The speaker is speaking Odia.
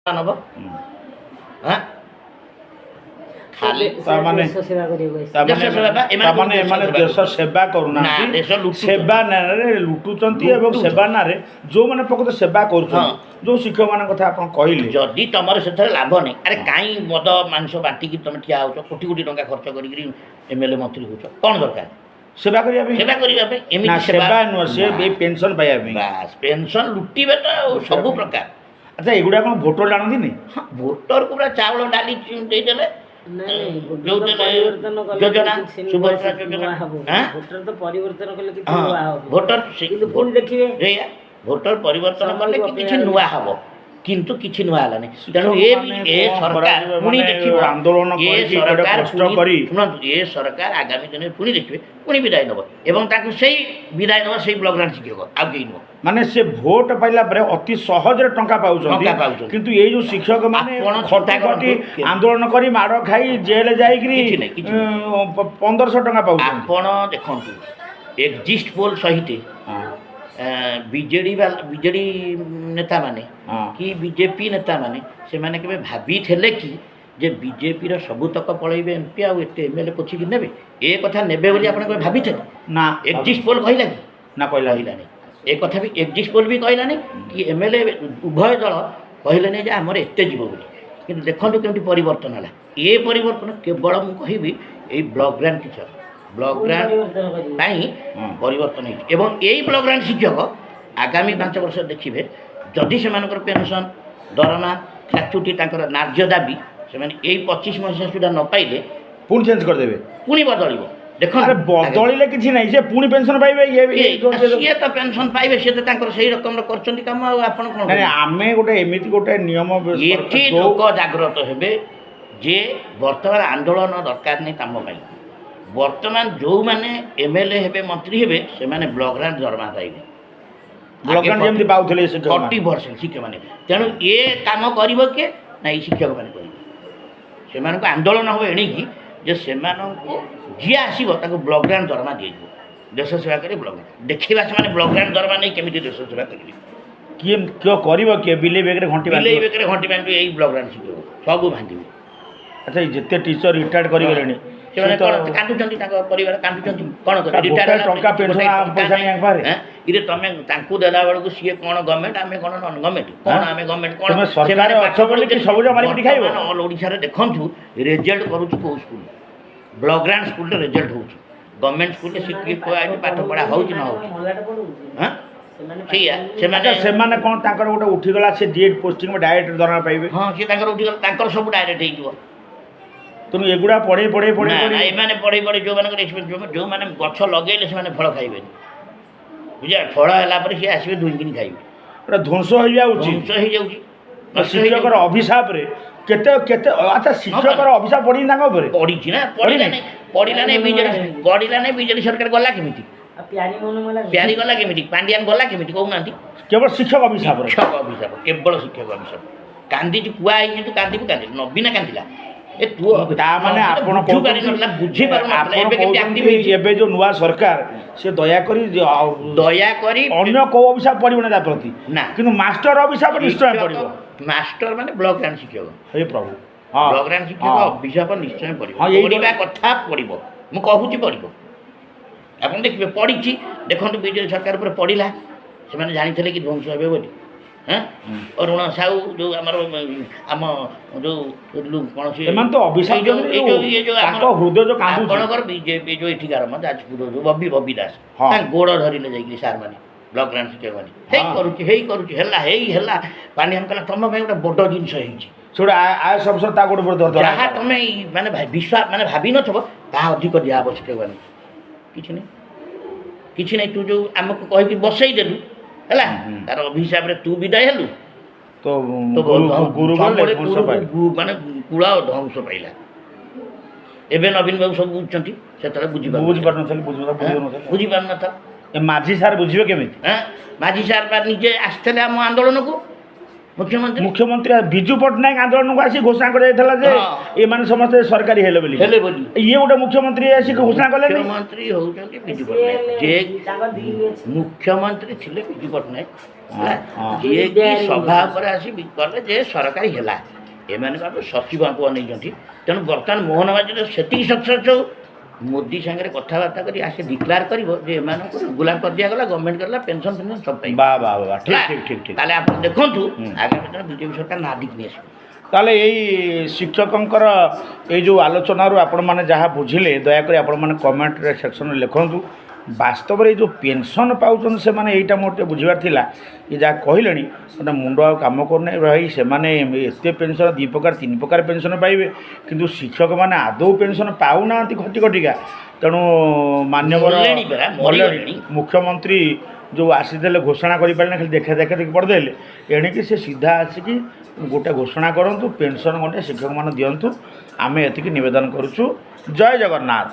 ନବ ହଁ ଖାଲି ତାମାନେ ଦେଶ ସେବା ବା, ଏମାନେ ଏମାନେ ଦେଶ ଦେଶ ସେବା ନା, କରୁନାହାନ୍ତି, ଦେଶ ଲୁଟୁଛନ୍ତି। ସେବା ନାଁରେ ଲୁଟୁଛନ୍ତି ଏବଂ ଲୁଟୁଛନ୍ତି। ସେବା ନାଁରେ ଯୋଉମାନେ ପ୍ରକୃତ ସେବା କରୁଛନ୍ତି, ହଁ। ଯୋଉ ଶିକ୍ଷକମାନଙ୍କ କଥା ଆପଣ କହିଲେ, ଯଦି ତମର ସେଥିରେ ଲାଭ ନାହିଁ, ଆରେ କାଇଁ ମଦ ମାଂସ ବାଣ୍ଟିକି ତମେ ଠିଆ ହଉଛ, କୋଟି କୋଟି ଟଙ୍କା ଖର୍ଚ୍ଚ କରିକି ଏମଏଲଏ ମନ୍ତ୍ରୀ ହଉଛ, କ'ଣ ଦରକାର? ସେବା କରିବା ପାଇଁ ସେବା କରିବା ପାଇଁ ନା ଏମିତି ସେବା ନୁହଁ, ସେ ପେନସନ ପାଇବା ପାଇଁ। ବାସ୍ ପେନସନ ଲୁଟିବେ ତ ଆଉ ସବୁ ପ୍ରକାର। ଆଚ୍ଛା, ଏଗୁଡା କ'ଣ ଭୋଟର ଜାଣନ୍ତିନି? ହଁ, ଭୋଟରକୁ ପୁରା ଚାଉଳ ଡାଲି ଦେଇଦେଲେ, ଯୋଉ ଦେଲେ ଯୋଜନା ସୁଭଦ୍ରା ଯୋଜନା, ଭୋଟର ତ ପରିବର୍ତ୍ତନ କଲେ କିଛି ହଁ ନୂଆ ହବ ଭୋଟର କିନ୍ତୁ ପୁଣି ଦେଖିବେ ଏଇଆ ଭୋଟର ପରିବର୍ତ୍ତନ କଲେ କି କିଛି ଅପେକ୍ଷା ନୂଆ ହବ, କିନ୍ତୁ କିଛି ନୂଆ ହେଲାନି। ତେଣୁ ଏ ସରକାର ପୁଣି ଦେଖିବ, ଆନ୍ଦୋଳନ ଏ କରିକି ସରକାର କଷ୍ଟ କରି ଶୁଣନ୍ତୁ, ଏ ସରକାର ଆଗାମୀ ଦିନରେ ପୁଣି ଦେଖିବେ ପୁଣି ବିଦାୟ ନେବ ଏବଂ ତାକୁ ସେଇ ବିଦାୟ ନେବ ସେଇ ବ୍ଲକ ଗ୍ରାଣ୍ଟ ଶିକ୍ଷକ, ଆଉ କେହି ନୁହଁ। ମାନେ ସେ ଭୋଟ ପାଇଲା ପରେ ଅତି ସହଜରେ ଟଙ୍କା ପାଉଛନ୍ତି, କିନ୍ତୁ ଏଇ ଯୋଉ ଶିକ୍ଷକ ମାନେ ଆପଣ ଖଟି ଚିନ୍ତା ଖଟି କରନ୍ତୁ, ଆନ୍ଦୋଳନ କରି ମାଡ଼ ଖାଇ ଜେଲ ଯାଇକିରି କିଛି ନାହିଁ, କିଛି ନାହିଁ। 1500 ଟଙ୍କା ପାଉଛନ୍ତି। ଆପଣ ଦେଖନ୍ତୁ, ଏକ୍ଜିଷ୍ଟ ପୋଲ୍ ସହିତ ହଁ, ବିଜେଡ଼ି ନେତାମାନେ ହଁ। କି ବିଜେପି ନେତାମାନେ ସେମାନେ କେବେ ଭାବିଥିଲେ କି ଯେ ବିଜେପିର ସବୁତକ ପଳେଇବେ ଏମ୍ପି ଆଉ ଏତେ ଏମ୍ଏଲ୍ଏ ପୋଛିକି ନେବେ? ଏ କଥା ନେବେ ବୋଲି ଆପଣ କେବେ ଭାବିଥିଲେ? ନା ଏକ୍ଜିଷ୍ଟ ପୋଲ୍ କହିଲା କି? ନା କହିଲା କହିଲାନି। ଏ କଥା ବି ଏକ୍ଜିଷ୍ଟ ପୋଲ୍ ବି କହିଲାନି କି ଏମ୍ଏଲ୍ଏ ଉଭୟ ଦଳ କହିଲେନି ଯେ ଆମର ଏତେ ଯିବ ବୋଲି। କିନ୍ତୁ ଦେଖନ୍ତୁ କେମିତି ପରିବର୍ତ୍ତନ ହେଲା। ଏ ପରିବର୍ତ୍ତନ କେବଳ ମୁଁ କହିବି ଏଇ block grant teacher, block grant ପାଇଁ ପରିବର୍ତ୍ତନ ହେଇଛି ଏବଂ ଏଇ ବ୍ଲକ ଗ୍ରାଣ୍ଟ ଶିକ୍ଷକ ଆଗାମୀ 5 ବର୍ଷ ଦେଖିବେ, ଯଦି ସେମାନଙ୍କର ପେନସନ, ଦରମା, ଗ୍ରାଚ୍ୟୁଟି, ତାଙ୍କର ନ୍ୟାଯ୍ୟ ଦାବି ସେମାନେ ଏଇ 25 ମସିହା ସୁଦ୍ଧା ନ ପାଇଲେ ପୁଣି ଚେଞ୍ଜ କରିଦେବେ। ପୁଣି ବଦଳିବ। ଆରେ ଦେଖନ୍ତୁ ବଦଳିଲେ କିଛି ନାହିଁ, ସେ ପୁଣି ପେନସନ ପାଇବେ। ସିଏ ତ ପେନସନ ପାଇବେ, ସିଏ ତ ତାଙ୍କର ସେଇ ରକମର କରୁଛନ୍ତି କାମ, ଆଉ ଆପଣ କ'ଣ ନାଇଁ, ଆମେ ଗୋଟେ ଏମିତି ଗୋଟେ ନିୟମ ଏଠି ଲୋକ ଜାଗ୍ରତ ହେବେ ଯେ ବର୍ତ୍ତମାନ ଆନ୍ଦୋଳନ ଦରକାର ନାହିଁ କାମ ପାଇଁ। ବର୍ତ୍ତମାନ ଯେଉଁମାନେ ଏମ୍ଏଲ୍ଏ ହେବେ, ମନ୍ତ୍ରୀ ହେବେ, ସେମାନେ ବ୍ଲକ ଗ୍ରାଣ୍ଟ ଦରମା ପାଇବେ, ବ୍ଲକ ଗ୍ରାଣ୍ଟ ଯେମିତି ପାଉଥିଲେ ଶିକ୍ଷକମାନେ। 40% ଶିକ୍ଷକମାନେ। ତେଣୁ ଏ କାମ କରିବ କିଏ? ନା ଏଇ ଶିକ୍ଷକମାନେ କରିବେ। ସେମାନଙ୍କୁ ଆନ୍ଦୋଳନ ହେବ ଏଣିକି ଯେ ସେମାନଙ୍କୁ ଯିଏ ଆସିବ ତାକୁ ବ୍ଲକ ଗ୍ରାଣ୍ଟ ଦରମା ଦିଆଯିବ, ଦେଶ ସେବା କରି ବ୍ଲକ ଦେଖିବା ସେମାନେ ବ୍ଲକ ଗ୍ରାଣ୍ଟ ଦରମା ନେଇ କେମିତି ଦେଶ ସେବା କରିବେ। କିଏ କିଏ କରିବ, କିଏ ବିଲେଇ ବେଗରେ ଘଣ୍ଟି ବିଲେଇ ବାନ୍ଧିବ? ବେକରେ ଘଣ୍ଟି ବାନ୍ଧିବେ, ଏଇ ବ୍ଲକ ଗ୍ରାଣ୍ଟ ଶିକ୍ଷକ ସବୁ ବାନ୍ଧିବେ। ଆଚ୍ଛା, ଏଇ ଯେତେ ଟିଚର ରିଟାୟାର୍ଡ କରିଗଲେଣି, ସେମାନେ ସେ ତ କ'ଣ କାନ୍ଦୁଛନ୍ତି, ତାଙ୍କ ପରିବାର କାନ୍ଦୁଛନ୍ତି, କ'ଣ କରିବେ? ଗୋଟାଏ ଟଙ୍କା ପେନସନ ପଇସା ନାହିଁ ଆଙ୍କ ପାଖରେ। ଇରେ ତମେ ତାଙ୍କୁ ଦେଲା ବେଳକୁ ସିଏ କ'ଣ ଗଭର୍ଣ୍ଣମେଣ୍ଟ, ଆମେ କ'ଣ ନନ୍ ଗଭର୍ଣ୍ଣମେଣ୍ଟ? କ'ଣ ଆମେ ଗଭର୍ଣ୍ଣମେଣ୍ଟ? କ'ଣ ତମେ ସରକାର ଅଛ ବୋଲି କି ସବୁଜ ମାରିପିଟି ଖାଇବ? ଅଲ୍ ଓଡ଼ିଶାରେ ଦେଖନ୍ତୁ ରେଜଲ୍ଟ କରୁଛି କେଉଁ ସ୍କୁଲ? ବ୍ଲକ ଗ୍ରାଣ୍ଟ ସ୍କୁଲରେ ରେଜଲ୍ଟ ହେଉଛି, ଗଭର୍ଣ୍ଣମେଣ୍ଟ ସ୍କୁଲରେ ସେ କିଏ ପାଠ ପଢ଼ା ହେଉଛି ନ ହେଉଛି? ହଁ ସେଇଆ ସେମାନେ ସେମାନେ କ'ଣ ତାଙ୍କର ଗୋଟେ ଉଠିଗଲା, ସେ ଡିଏଡ୍ ପୋଷ୍ଟିଂ ଡାଇରେକ୍ଟ ଦରମା ପାଇବେ? ହଁ, ସିଏ ତାଙ୍କର ଉଠିଗଲା, ତାଙ୍କର ସବୁ ଡାଇରେକ୍ଟ ହେଇଯିବ। ତେଣୁ ଏଗୁଡ଼ା ପଢ଼େଇ ନା, ଏମାନେ ପଢ଼େଇ ଯେଉଁମାନଙ୍କର ଯେଉଁମାନେ ଗଛ ଲଗେଇଲେ ସେମାନେ ଫଳ ଖାଇବେନି, ବୁଝିଲା? ଫଳ ହେଲା ପରେ ସିଏ ଆସିବେ ଧୁଇଁକିନି ଖାଇବେ। ଗୋଟେ ଧ୍ୱଂସ ହେଇଯାଉଛି। ଧ୍ୱଂସ ହେଇଯାଉଛି। ଶିକ୍ଷକର ଅଭିଶାପରେ କେତେ କେତେ ଆଚ୍ଛା, ଶିକ୍ଷକର ଅଭିଶାପ ପଡ଼ିନି ତାଙ୍କ ଉପରେ? ପଡ଼ିଛି ନା, ପଡ଼ିଲା ନାହିଁ ବିଜେଡ଼ି ସରକାର ଗଲା କେମିତି? ପ୍ୟାରି ଗଲା କେମିତି? ପାଣ୍ଡିଆନ ଗଲା କେମିତି କହୁନାହାନ୍ତି? କେବଳ ଶିକ୍ଷକ ଅଭିଶାପରେ। ଶିକ୍ଷକ ଅଭିଶାପ, କେବଳ ଶିକ୍ଷକ ଅଭିଶାପ। କାନ୍ଦିଛୁ, କୁହା ହେଇଛି ତୁ କାନ୍ଦିବୁ, ନବୀନା କାନ୍ଦିଲା। ଏ ତୁ ତାମାନେ ଆପଣ ବୁଝିପାରୁନଥିଲା, ଏବେ ଯୋଉ ନୂଆ ସରକାର ସେ ଦୟାକରି ଦୟାକରି ଅନ୍ୟ କୋଉ ଅଭିଶାପ ପଡ଼ିବନି ତା ପ୍ରତି, ନା, କିନ୍ତୁ ମାଷ୍ଟର ଅଭିଶାପ ନିଶ୍ଚୟ ପଡ଼ିବ। ମାଷ୍ଟର ମାନେ ବ୍ଲକ ଗ୍ରାଣ୍ଟ ଶିକ୍ଷକ, ହେ ପ୍ରଭୁ, ବ୍ଲକ ଗ୍ରାଣ୍ଟ ଶିକ୍ଷକ ଅଭିଶାପ ନିଶ୍ଚୟ ପଡ଼ିବ। ପଡ଼ିବା କଥା ପଡ଼ିବ, ମୁଁ କହୁଛି ପଡ଼ିବ। ଆପଣ ଦେଖିବେ ପଡ଼ିଛି, ଦେଖନ୍ତୁ ବିଜେଡ଼ି ସରକାର ଉପରେ ପଡ଼ିଲା, ସେମାନେ ଜାଣିଥିଲେ କି ଧ୍ୱଂସ ହେବେ ବୋଲି? ଅରୁଣ ସାହୁ ଯୋଉ ଆମର ଆମ ଯୋଉ କୌଣସି ଏମାନେ ତ ଅଭିଶାପ ଆପଣଙ୍କର ବିଜେପି ଯୋଉ ଏଠିକାର ଯାଜପୁର ଯୋଉ ବବି ଦାସ, ତାଙ୍କ ଗୋଡ଼ ଧରିଲେ ଯାଇକିରି ସାର୍ ମାନେ, ବ୍ଲକ ଗ୍ରାଣ୍ଟ ଶିକ୍ଷକ ମାନେ, ହେଇ କରୁଛି ହେଲା ପାଣ୍ଡିଆନ କହିଲା ତମ ପାଇଁ ଗୋଟେ ବଡ଼ ଜିନିଷ ହେଇଛି, ସେଟା ଆୟ ଅବସର ତା ଗୋଡ଼ ଉପରେ ଯାହା ତମେ ମାନେ ବିଶ୍ୱାସ ମାନେ ଭାବିନଥିବ ତାହା ଅଧିକ ଦିଆହବ ଶିକ୍ଷକ ମାନେ। କିଛି ନାହିଁ, ତୁ ଯୋଉ ଆମକୁ କହିକି ବସେଇ ଦେଲୁ ହେଲା, ତାର ଅଭିଶାପରେ ତୁ ବିଦାୟ ହେଲୁ, ମାନେ କୂଳ ଧ୍ୱଂସ ପାଇଲା। ଏବେ ନବୀନ ବାବୁ ସବୁ ବୁଝୁଛନ୍ତି, ସେତେବେଳେ ବୁଝିପାରୁନଥିଲା। ମାଝି ସାର୍ ବୁଝିବେ କେମିତି? ମାଝି ସାର୍ ନିଜେ ଆସିଥିଲେ ଆମ ଆନ୍ଦୋଳନକୁ, ମୁଖ୍ୟମନ୍ତ୍ରୀ ବିଜୁ ପଟ୍ଟନାୟକ ଆନ୍ଦୋଳନକୁ ଆସି ଘୋଷଣା କରାଯାଇଥିଲା ଯେ ଏମାନେ ସମସ୍ତେ ସରକାରୀ ହେଲେ ବୋଲି। ଇଏ ଗୋଟେ ମୁଖ୍ୟମନ୍ତ୍ରୀ ଆସି ଘୋଷଣା କଲେ। ମୁଖ୍ୟମନ୍ତ୍ରୀ ହଉଛନ୍ତି ବିଜୁ ପଟ୍ଟନାୟକ, ଯେ ମୁଖ୍ୟମନ୍ତ୍ରୀ ଥିଲେ ବିଜୁ ପଟ୍ଟନାୟକ, ଯିଏକି ସଭା ଉପରେ ଆସି କଲେ ଯେ ସରକାରୀ ହେଲା ଏମାନେ ବାବୁ ସଚିବଙ୍କୁ ଅନେଇଛନ୍ତି। ତେଣୁ ବର୍ତ୍ତମାନ ମୋହନ ମାଝୀ ସେତିକି ସକ୍ସେସ୍ ହଉ ମୋଦି ସାଙ୍ଗରେ କଥାବାର୍ତ୍ତା କରି ଆସି ଡିକ୍ଲାର କରିବ ଯେ ଏମାନଙ୍କୁ ରେଗୁଲାର କରିଦିଆଗଲା ଗଭର୍ଣ୍ଣମେଣ୍ଟ କରିଲା ପେନସନ୍ ଫେନସନ୍ ସବୁ ପାଇବ। ବାଃ ବାଃ ବାଃ ଠିକ୍ ଠିକ୍ ଠିକ୍ ଠିକ୍। ତାହେଲେ ଆପଣ ଦେଖନ୍ତୁ ଆଗାମୀ ଦିନ ବିଜେପି ସରକାର ନାଦିକି ନେଇ ଆସିବ। ତାହେଲେ ଏଇ ଶିକ୍ଷକଙ୍କର ଏଇ ଯେଉଁ ଆଲୋଚନାରୁ ଆପଣମାନେ ଯାହା ବୁଝିଲେ ଦୟାକରି ଆପଣମାନେ କମେଣ୍ଟରେ ସେକ୍ସନରେ ଲେଖନ୍ତୁ। ବାସ୍ତବରେ ଏଇ ଯେଉଁ ପେନ୍ସନ୍ ପାଉଛନ୍ତି ସେମାନେ ଏଇଟା ମୋର ଟିକେ ବୁଝିବାର ଥିଲା। ଏ ଯାହା କହିଲେଣି ଗୋଟେ ମୁଣ୍ଡ ଆଉ କାମ କରୁନି ଭାଇ। ସେମାନେ ଏତେ ପେନ୍ସନ୍ 2 ପ୍ରକାର 3 ପ୍ରକାର ପେନ୍ସନ୍ ପାଇବେ କିନ୍ତୁ ଶିକ୍ଷକମାନେ ଆଦୌ ପେନ୍ସନ୍ ପାଉନାହାନ୍ତି ଖଟି ଖଟିକା। ତେଣୁ ମାନ୍ୟବର ମୁଖ୍ୟମନ୍ତ୍ରୀ ଯେଉଁ ଆସିଥିଲେ ଘୋଷଣା କରିପାରିଲେ ଖାଲି ଦେଖା ଦେଖି କରିଦେଲେ। ଏଣିକି ସେ ସିଧା ଆସିକି ଗୋଟେ ଘୋଷଣା କରନ୍ତୁ ପେନ୍ସନ୍ ଗୋଟେ ଶିକ୍ଷକମାନେ ଦିଅନ୍ତୁ। ଆମେ ଏତିକି ନିବେଦନ କରୁଛୁ। ଜୟ ଜଗନ୍ନାଥ।